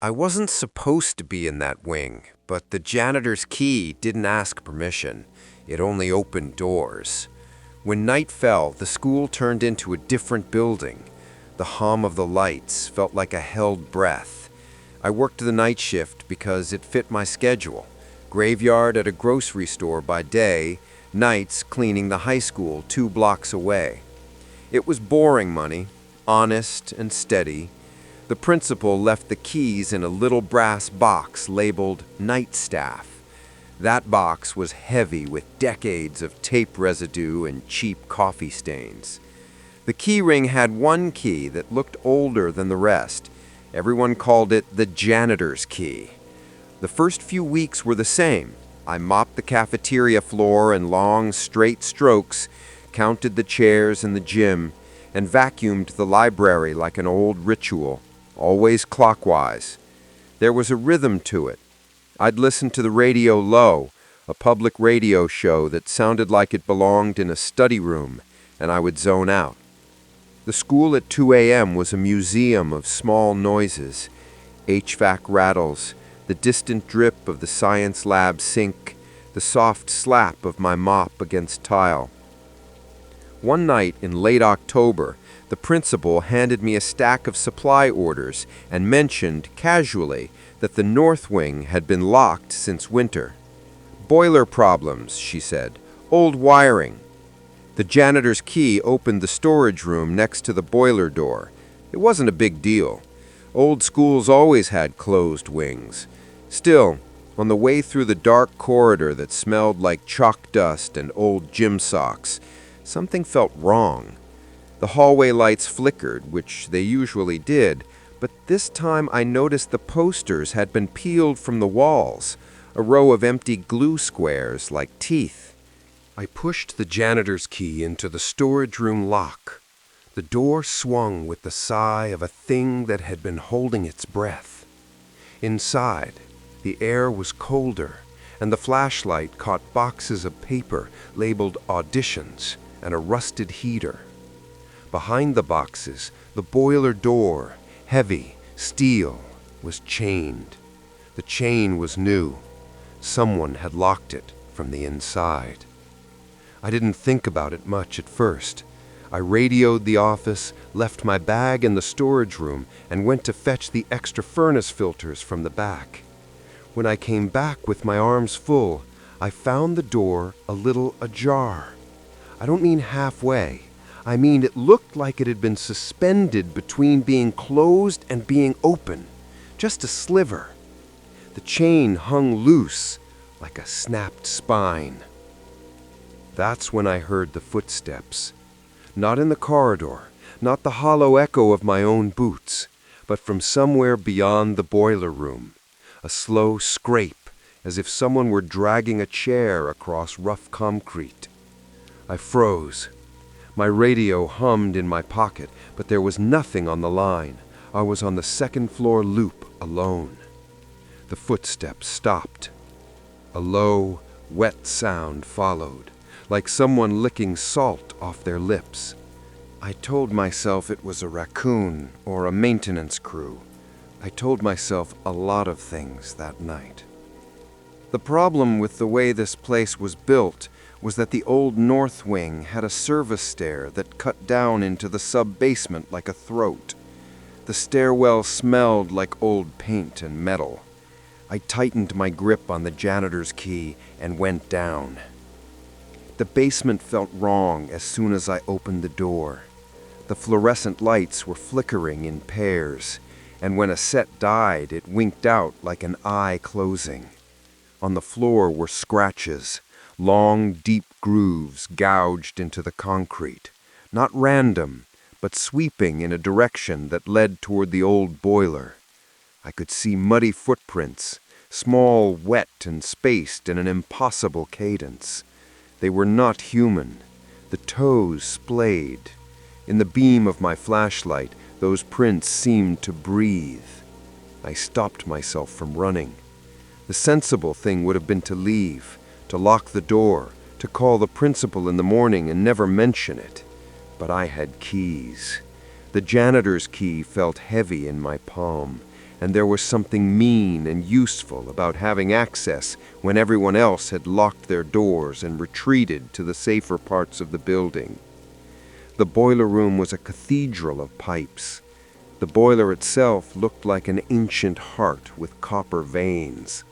I wasn't supposed to be in that wing, but the janitor's key didn't ask permission. It only opened doors. When night fell, the school turned into a different building. The hum of the lights felt like a held breath. I worked the night shift because it fit my schedule. Graveyard at a grocery store by day, nights cleaning the high school 2 blocks away. It was boring money, honest and steady. The principal left the keys in a little brass box labeled night staff. That box was heavy with decades of tape residue and cheap coffee stains. The key ring had one key that looked older than the rest. Everyone called it the janitor's key. The first few weeks were the same. I mopped the cafeteria floor in long, straight strokes, counted the chairs in the gym, and vacuumed the library like an old ritual, always clockwise. There was a rhythm to it. I'd listen to the radio low, a public radio show that sounded like it belonged in a study room, and I would zone out. The school at 2 a.m. was a museum of small noises, HVAC rattles, the distant drip of the science lab sink, the soft slap of my mop against tile. One night in late October, the principal handed me a stack of supply orders and mentioned casually that the north wing had been locked since winter. "Boiler problems," she said. "Old wiring." The janitor's key opened the storage room next to the boiler door. It wasn't a big deal. Old schools always had closed wings. Still, on the way through the dark corridor that smelled like chalk dust and old gym socks, something felt wrong. The hallway lights flickered, which they usually did, but this time I noticed the posters had been peeled from the walls, a row of empty glue squares like teeth. I pushed the janitor's key into the storage room lock. The door swung with the sigh of a thing that had been holding its breath. Inside, the air was colder, and the flashlight caught boxes of paper labeled auditions and a rusted heater. Behind the boxes, the boiler door, heavy, steel, was chained. The chain was new. Someone had locked it from the inside. I didn't think about it much at first. I radioed the office, left my bag in the storage room, and went to fetch the extra furnace filters from the back. When I came back with my arms full, I found the door a little ajar. I don't mean halfway. I mean it looked like it had been suspended between being closed and being open, just a sliver. The chain hung loose like a snapped spine. That's when I heard the footsteps. Not in the corridor, not the hollow echo of my own boots, but from somewhere beyond the boiler room. A slow scrape, as if someone were dragging a chair across rough concrete. I froze. My radio hummed in my pocket, but there was nothing on the line. I was on the second-floor loop alone. The footsteps stopped. A low, wet sound followed, like someone licking salt off their lips. I told myself it was a raccoon or a maintenance crew. I told myself a lot of things that night. The problem with the way this place was built was that the old north wing had a service stair that cut down into the sub-basement like a throat. The stairwell smelled like old paint and metal. I tightened my grip on the janitor's key and went down. The basement felt wrong as soon as I opened the door. The fluorescent lights were flickering in pairs, and when a set died, it winked out like an eye closing. On the floor were scratches, long, deep grooves gouged into the concrete, not random, but sweeping in a direction that led toward the old boiler. I could see muddy footprints, small, wet, and spaced in an impossible cadence. They were not human. The toes splayed. In the beam of my flashlight, those prints seemed to breathe. I stopped myself from running. The sensible thing would have been to leave, to lock the door, to call the principal in the morning and never mention it. But I had keys. The janitor's key felt heavy in my palm, and there was something mean and useful about having access when everyone else had locked their doors and retreated to the safer parts of the building. The boiler room was a cathedral of pipes. The boiler itself looked like an ancient heart with copper veins.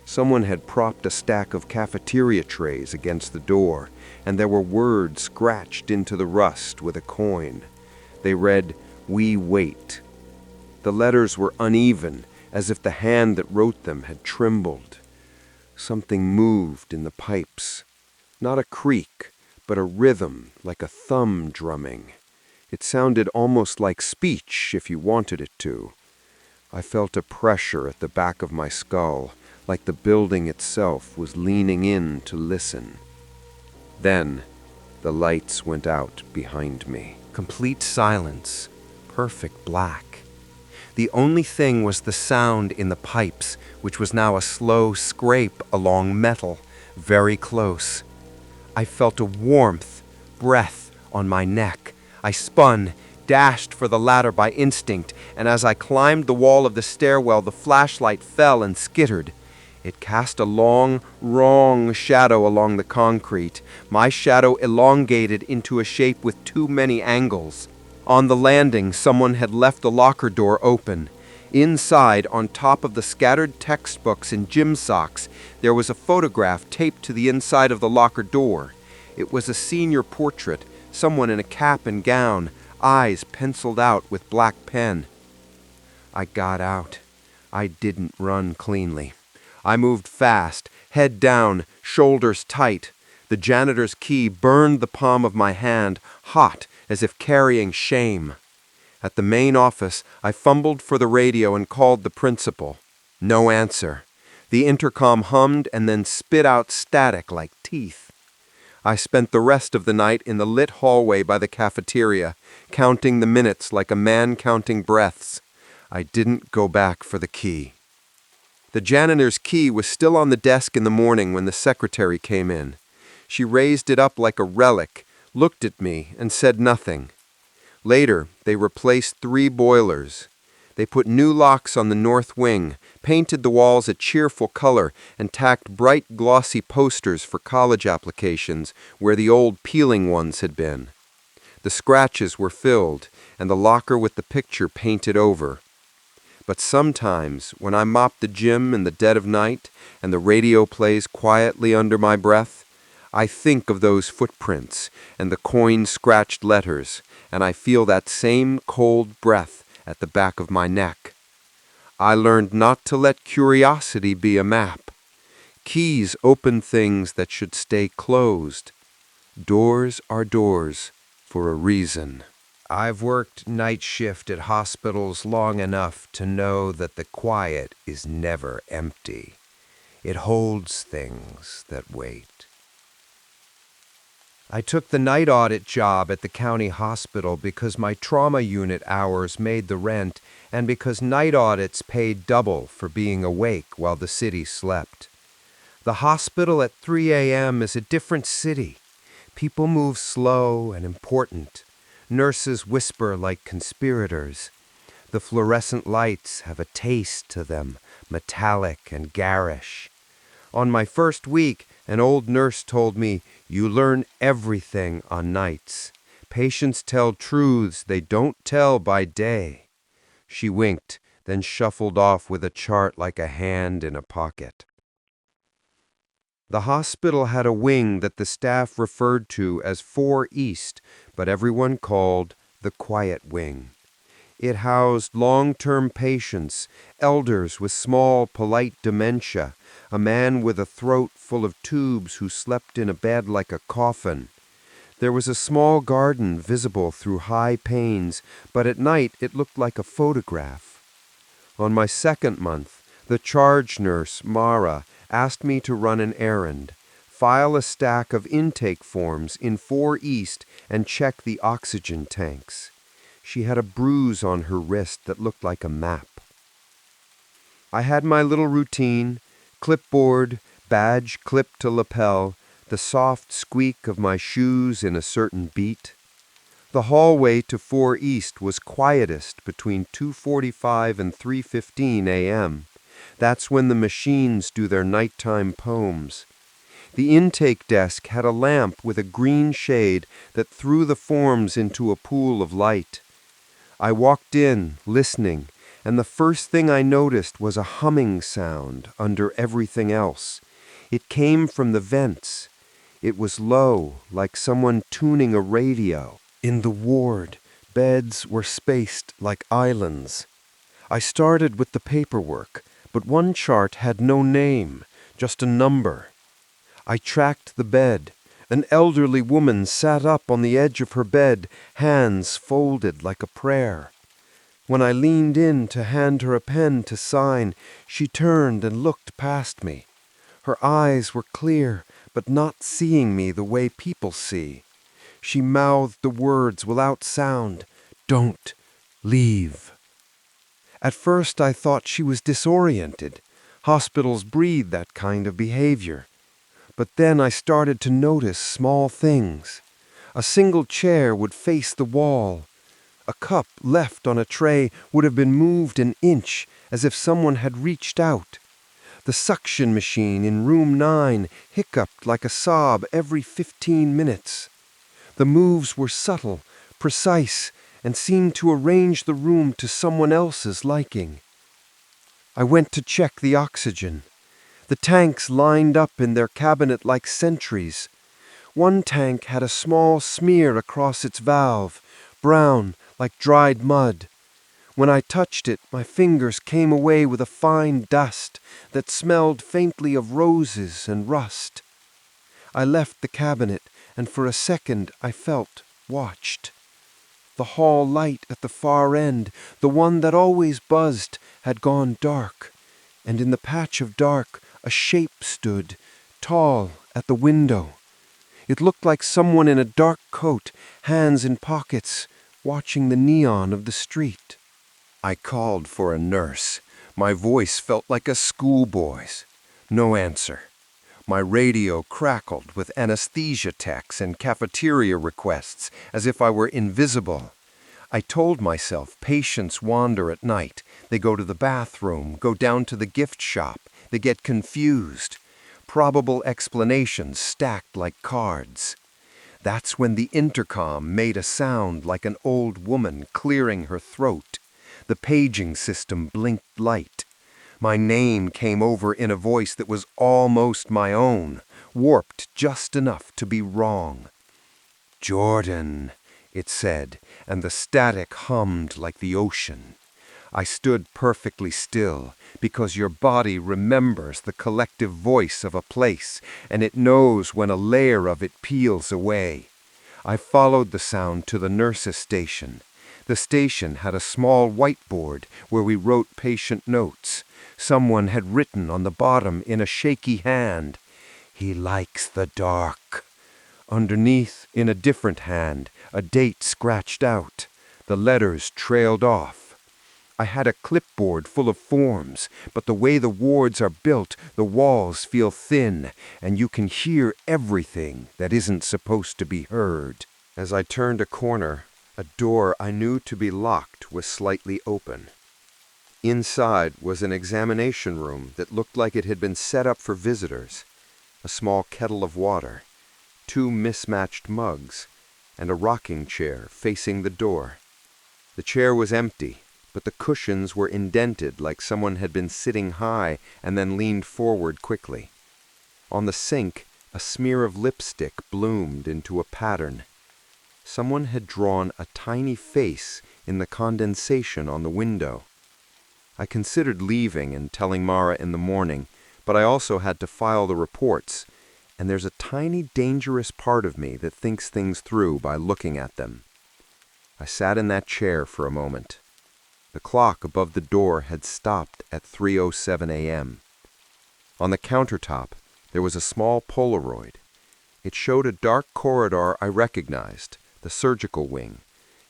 Someone had propped a stack of cafeteria trays against the door, and there were words scratched into the rust with a coin. They read, "We wait." The letters were uneven, as if the hand that wrote them had trembled. Something moved in the pipes. Not a creak, but a rhythm like a thumb drumming. It sounded almost like speech if you wanted it to. I felt a pressure at the back of my skull, like the building itself was leaning in to listen. Then, the lights went out behind me. Complete silence, perfect black. The only thing was the sound in the pipes, which was now a slow scrape along metal, very close. I felt a warmth, breath on my neck. I spun, dashed for the ladder by instinct, and as I climbed the wall of the stairwell, the flashlight fell and skittered. It cast a long, wrong shadow along the concrete. My shadow elongated into a shape with too many angles. On the landing, someone had left the locker door open. Inside, on top of the scattered textbooks and gym socks, there was a photograph taped to the inside of the locker door. It was a senior portrait, someone in a cap and gown, eyes penciled out with black pen. I got out. I didn't run cleanly. I moved fast, head down, shoulders tight. The janitor's key burned the palm of my hand, hot, as if carrying shame. At the main office, I fumbled for the radio and called the principal. No answer. The intercom hummed and then spit out static like teeth. I spent the rest of the night in the lit hallway by the cafeteria, counting the minutes like a man counting breaths. I didn't go back for the key. The janitor's key was still on the desk in the morning when the secretary came in. She raised it up like a relic, looked at me, and said nothing. Later, they replaced 3 boilers. They put new locks on the north wing, painted the walls a cheerful color, and tacked bright glossy posters for college applications where the old peeling ones had been. The scratches were filled, and the locker with the picture painted over. But sometimes, when I mop the gym in the dead of night and the radio plays quietly under my breath, I think of those footprints and the coin-scratched letters, and I feel that same cold breath at the back of my neck. I learned not to let curiosity be a map. Keys open things that should stay closed. Doors are doors for a reason. I've worked night shift at hospitals long enough to know that the quiet is never empty. It holds things that wait. I took the night audit job at the county hospital because my trauma unit hours made the rent and because night audits paid double for being awake while the city slept. The hospital at 3 a.m. is a different city. People move slow and important. Nurses whisper like conspirators. The fluorescent lights have a taste to them, metallic and garish. On my first week, an old nurse told me, "You learn everything on nights. Patients tell truths they don't tell by day." She winked, then shuffled off with a chart like a hand in a pocket. The hospital had a wing that the staff referred to as 4 East, but everyone called the Quiet Wing. It housed long-term patients, elders with small, polite dementia, a man with a throat full of tubes who slept in a bed like a coffin. There was a small garden visible through high panes, but at night it looked like a photograph. On my second month, the charge nurse, Mara, asked me to run an errand, file a stack of intake forms in 4 East, and check the oxygen tanks. She had a bruise on her wrist that looked like a map. I had my little routine, clipboard, badge clipped to lapel, the soft squeak of my shoes in a certain beat. The hallway to 4 East was quietest between 2:45 and 3:15 a.m. That's when the machines do their nighttime poems. The intake desk had a lamp with a green shade that threw the forms into a pool of light. I walked in, listening, and the first thing I noticed was a humming sound under everything else. It came from the vents. It was low, like someone tuning a radio. In the ward, beds were spaced like islands. I started with the paperwork, but one chart had no name, just a number. I tracked the bed. An elderly woman sat up on the edge of her bed, hands folded like a prayer. When I leaned in to hand her a pen to sign, she turned and looked past me. Her eyes were clear, but not seeing me the way people see. She mouthed the words without sound. "Don't leave." At first I thought she was disoriented. Hospitals breed that kind of behavior. But then I started to notice small things. A single chair would face the wall. A cup left on a tray would have been moved an inch, as if someone had reached out. The suction machine in room 9 hiccuped like a sob every 15 minutes. The moves were subtle, precise, and seemed to arrange the room to someone else's liking. I went to check the oxygen. The tanks lined up in their cabinet like sentries. One tank had a small smear across its valve, brown like dried mud. When I touched it, my fingers came away with a fine dust that smelled faintly of roses and rust. I left the cabinet, and for a second I felt watched. The hall light at the far end, the one that always buzzed, had gone dark, and in the patch of dark a shape stood, tall, at the window. It looked like someone in a dark coat, hands in pockets, watching the neon of the street. I called for a nurse. My voice felt like a schoolboy's. No answer. My radio crackled with anesthesia techs and cafeteria requests, as if I were invisible. I told myself patients wander at night. They go to the bathroom, go down to the gift shop. They get confused. Probable explanations stacked like cards. That's when the intercom made a sound like an old woman clearing her throat. The paging system blinked light. My name came over in a voice that was almost my own, warped just enough to be wrong. "Jordan," it said, and the static hummed like the ocean. I stood perfectly still, because your body remembers the collective voice of a place, and it knows when a layer of it peels away. I followed the sound to the nurse's station. The station had a small whiteboard where we wrote patient notes. Someone had written on the bottom in a shaky hand, "He likes the dark." Underneath, in a different hand, a date scratched out. The letters trailed off. I had a clipboard full of forms, but the way the wards are built, the walls feel thin, and you can hear everything that isn't supposed to be heard. As I turned a corner, a door I knew to be locked was slightly open. Inside was an examination room that looked like it had been set up for visitors. A small kettle of water, 2 mismatched mugs, and a rocking chair facing the door. The chair was empty, but the cushions were indented like someone had been sitting high and then leaned forward quickly. On the sink, a smear of lipstick bloomed into a pattern. Someone had drawn a tiny face in the condensation on the window. I considered leaving and telling Mara in the morning, but I also had to file the reports, and there's a tiny dangerous part of me that thinks things through by looking at them. I sat in that chair for a moment. The clock above the door had stopped at 3:07 a.m. On the countertop, there was a small Polaroid. It showed a dark corridor I recognized, the surgical wing,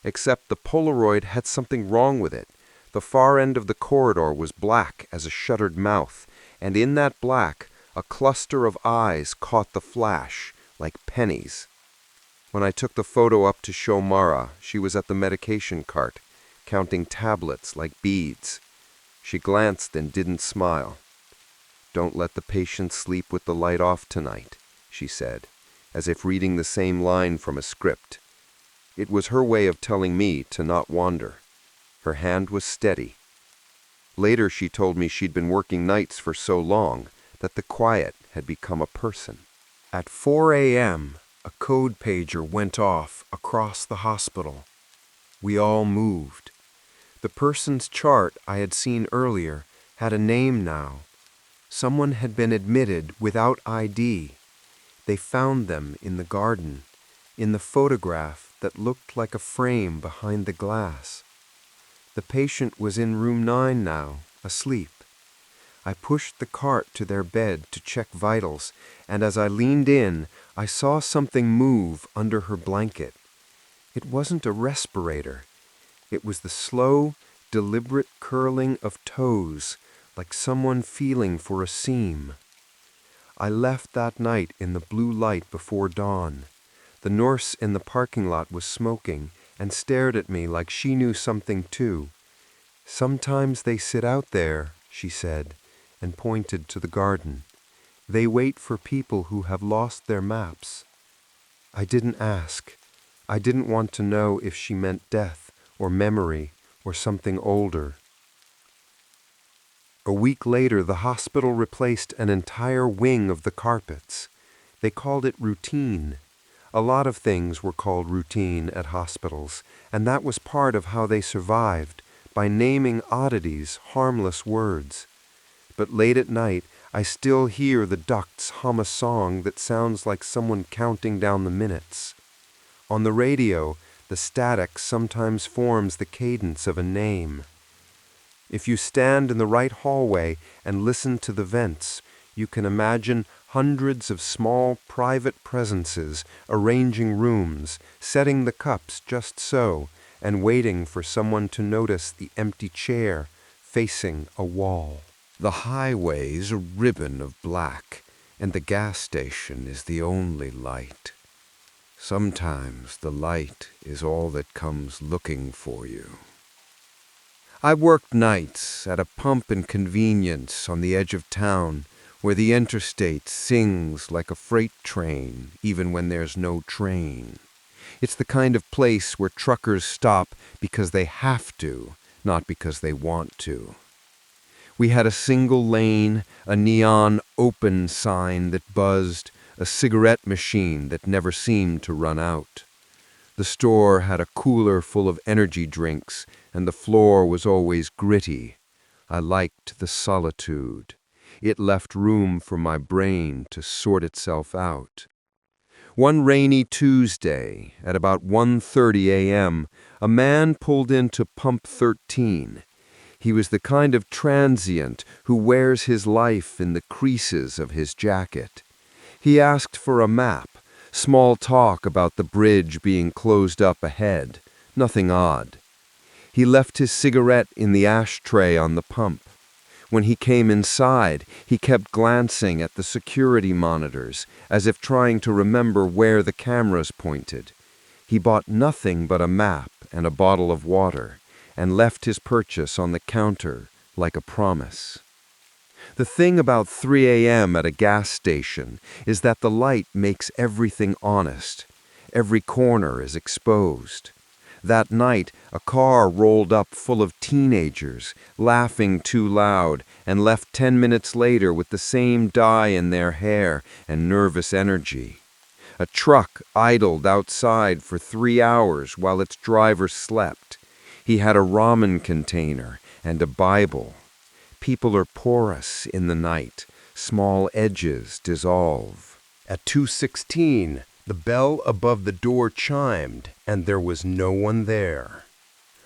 except the Polaroid had something wrong with it. The far end of the corridor was black as a shuttered mouth, and in that black, a cluster of eyes caught the flash, like pennies. When I took the photo up to show Mara, she was at the medication cart, counting tablets like beads. She glanced and didn't smile. "Don't let the patient sleep with the light off tonight," she said, as if reading the same line from a script. It was her way of telling me to not wander. Her hand was steady. Later she told me she'd been working nights for so long that the quiet had become a person. At 4 a.m., a code pager went off across the hospital. We all moved. The person's chart I had seen earlier had a name now. Someone had been admitted without ID. They found them in the garden, in the photograph that looked like a frame behind the glass. The patient was in room 9 now, asleep. I pushed the cart to their bed to check vitals, and as I leaned in, I saw something move under her blanket. It wasn't a respirator. It was the slow, deliberate curling of toes, like someone feeling for a seam. I left that night in the blue light before dawn. The nurse in the parking lot was smoking and stared at me like she knew something too. "Sometimes they sit out there," she said, and pointed to the garden. "They wait for people who have lost their maps." I didn't ask. I didn't want to know if she meant death or memory or something older. A week later, the hospital replaced an entire wing of the carpets. They called it routine. A lot of things were called routine at hospitals, and that was part of how they survived, by naming oddities, harmless words. But late at night, I still hear the ducts hum a song that sounds like someone counting down the minutes. On the radio, the static sometimes forms the cadence of a name. If you stand in the right hallway and listen to the vents, you can imagine hundreds of small private presences arranging rooms, setting the cups just so, and waiting for someone to notice the empty chair facing a wall. The highway's a ribbon of black, and the gas station is the only light. Sometimes the light is all that comes looking for you. I worked nights at a pump and convenience on the edge of town, where the interstate sings like a freight train, even when there's no train. It's the kind of place where truckers stop because they have to, not because they want to. We had a single lane, a neon open sign that buzzed, a cigarette machine that never seemed to run out. The store had a cooler full of energy drinks, and the floor was always gritty. I liked the solitude. It left room for my brain to sort itself out. One rainy Tuesday, at about 1:30 a.m., a man pulled into Pump 13. He was the kind of transient who wears his life in the creases of his jacket. He asked for a map, small talk about the bridge being closed up ahead, nothing odd. He left his cigarette in the ashtray on the pump. When he came inside, he kept glancing at the security monitors, as if trying to remember where the cameras pointed. He bought nothing but a map and a bottle of water, and left his purchase on the counter like a promise. The thing about 3 a.m. at a gas station is that the light makes everything honest. Every corner is exposed. That night, a car rolled up full of teenagers, laughing too loud, and left 10 minutes later with the same dye in their hair and nervous energy. A truck idled outside for 3 hours while its driver slept. He had a ramen container and a Bible. People are porous in the night. Small edges dissolve. At 2:16, the bell above the door chimed, and there was no one there.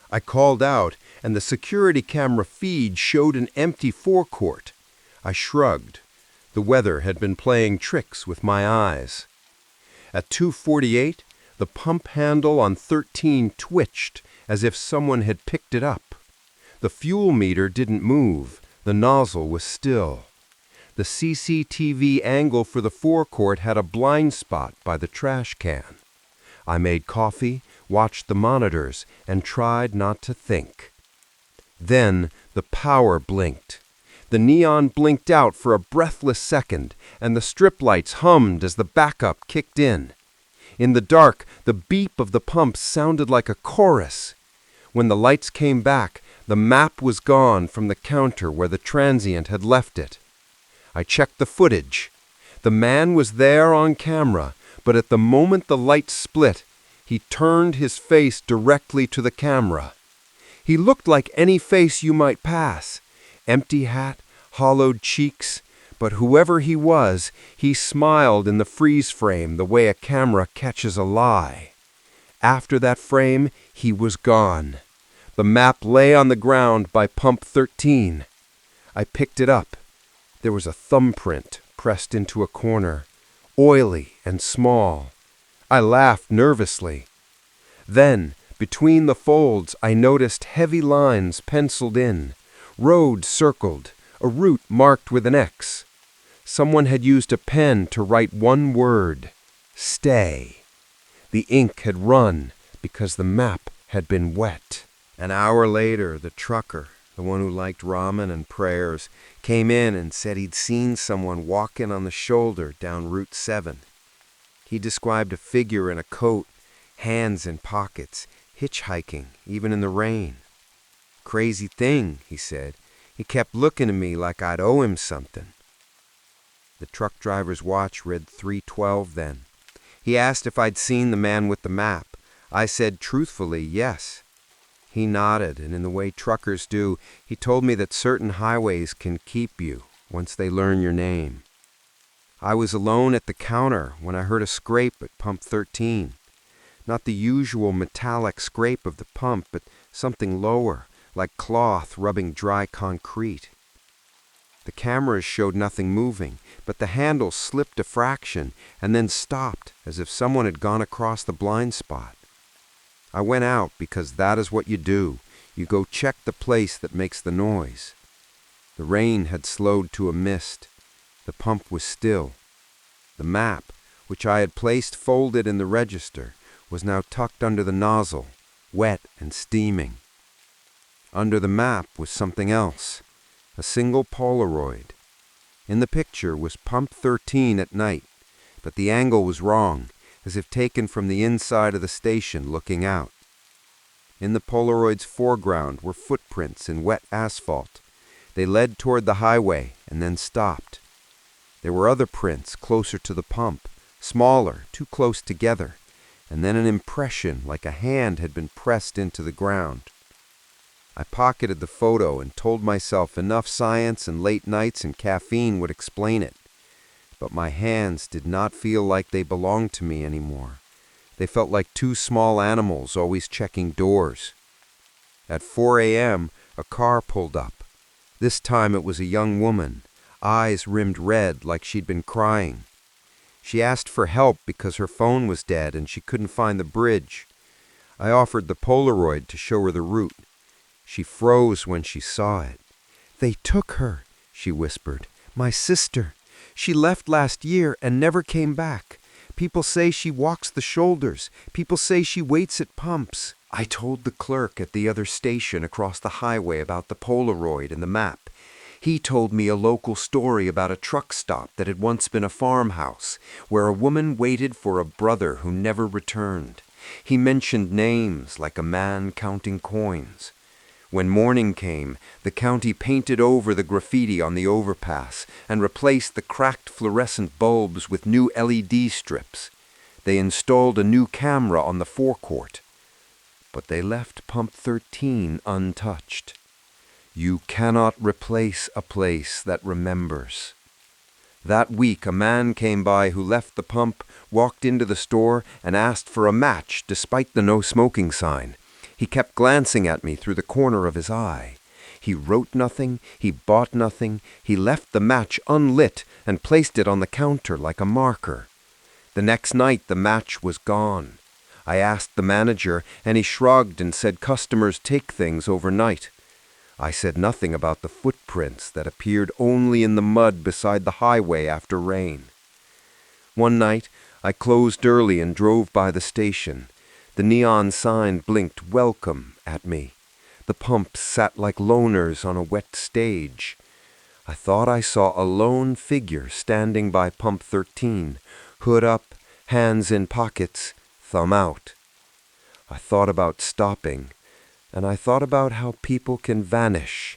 I called out, and the security camera feed showed an empty forecourt. I shrugged. The weather had been playing tricks with my eyes. At 2:48, the pump handle on 13 twitched, as if someone had picked it up. The fuel meter didn't move. The nozzle was still. The CCTV angle for the forecourt had a blind spot by the trash can. I made coffee, watched the monitors, and tried not to think. Then the power blinked. The neon blinked out for a breathless second, and the strip lights hummed as the backup kicked in. In the dark, the beep of the pumps sounded like a chorus. When the lights came back, the map was gone from the counter where the transient had left it. I checked the footage. The man was there on camera, but at the moment the lights split, he turned his face directly to the camera. He looked like any face you might pass. Empty hat, hollowed cheeks, but whoever he was, he smiled in the freeze frame the way a camera catches a lie. After that frame, he was gone. The map lay on the ground by pump 13. I picked it up. There was a thumbprint pressed into a corner, oily and small. I laughed nervously. Then, between the folds, I noticed heavy lines penciled in, road circled, a route marked with an X. Someone had used a pen to write one word: stay. The ink had run because the map had been wet. An hour later, the trucker, the one who liked ramen and prayers, came in and said he'd seen someone walking on the shoulder down Route 7. He described a figure in a coat, hands in pockets, hitchhiking, even in the rain. Crazy thing, he said. He kept looking at me like I'd owe him something. The truck driver's watch read 3:12 then. He asked if I'd seen the man with the map. I said truthfully, yes. He nodded, and in the way truckers do, he told me that certain highways can keep you once they learn your name. I was alone at the counter when I heard a scrape at pump 13. Not the usual metallic scrape of the pump, but something lower, like cloth rubbing dry concrete. The cameras showed nothing moving, but the handle slipped a fraction and then stopped as if someone had gone across the blind spot. I went out because that is what you do. You go check the place that makes the noise. The rain had slowed to a mist. The pump was still. The map, which I had placed folded in the register, was now tucked under the nozzle, wet and steaming. Under the map was something else, a single Polaroid. In the picture was pump 13 at night, but the angle was wrong, as if taken from the inside of the station looking out. In the Polaroid's foreground were footprints in wet asphalt. They led toward the highway and then stopped. There were other prints closer to the pump, smaller, too close together, and then an impression like a hand had been pressed into the ground. I pocketed the photo and told myself enough science and late nights and caffeine would explain it. But my hands did not feel like they belonged to me anymore. They felt like two small animals always checking doors. At 4 a.m., a car pulled up. This time it was a young woman, eyes rimmed red like she'd been crying. She asked for help because her phone was dead and she couldn't find the bridge. I offered the Polaroid to show her the route. She froze when she saw it. "They took her," she whispered. "My sister. She left last year and never came back. People say she walks the shoulders. People say she waits at pumps." I told the clerk at the other station across the highway about the Polaroid and the map. He told me a local story about a truck stop that had once been a farmhouse, where a woman waited for a brother who never returned. He mentioned names like a man counting coins. When morning came, the county painted over the graffiti on the overpass and replaced the cracked fluorescent bulbs with new LED strips. They installed a new camera on the forecourt. But they left pump 13 untouched. You cannot replace a place that remembers. That week, a man came by who left the pump, walked into the store, and asked for a match despite the no smoking sign. He kept glancing at me through the corner of his eye. He wrote nothing, he bought nothing, he left the match unlit and placed it on the counter like a marker. The next night the match was gone. I asked the manager, and he shrugged and said customers take things overnight. I said nothing about the footprints that appeared only in the mud beside the highway after rain. One night, I closed early and drove by the station. The neon sign blinked welcome at me. The pumps sat like loners on a wet stage. I thought I saw a lone figure standing by pump 13, hood up, hands in pockets, thumb out. I thought about stopping, and I thought about how people can vanish.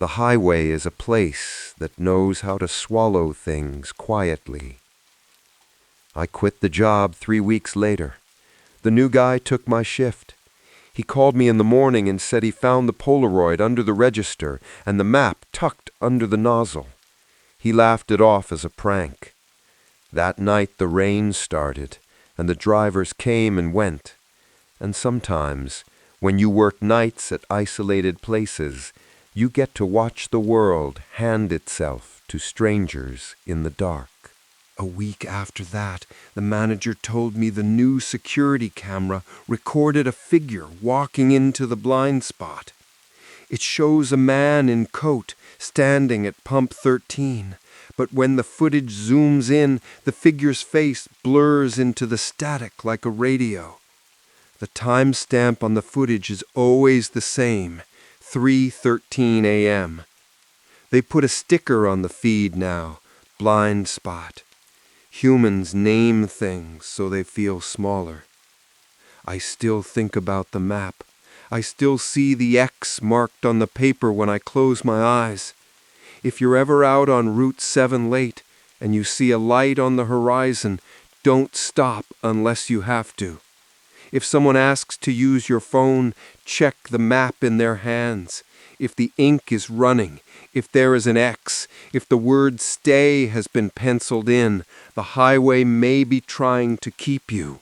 The highway is a place that knows how to swallow things quietly. I quit the job 3 weeks later. The new guy took my shift. He called me in the morning and said he found the Polaroid under the register and the map tucked under the nozzle. He laughed it off as a prank. That night the rain started, and the drivers came and went. And sometimes, when you work nights at isolated places, you get to watch the world hand itself to strangers in the dark. A week after that, the manager told me the new security camera recorded a figure walking into the blind spot. It shows a man in coat standing at pump 13, but when the footage zooms in, the figure's face blurs into the static like a radio. The timestamp on the footage is always the same, 3:13 a.m. They put a sticker on the feed now, blind spot. Humans name things so they feel smaller. I still think about the map. I still see the X marked on the paper when I close my eyes. If you're ever out on Route 7 late and you see a light on the horizon, don't stop unless you have to. If someone asks to use your phone, check the map in their hands. If the ink is running, if there is an X, if the word stay has been penciled in, the highway may be trying to keep you.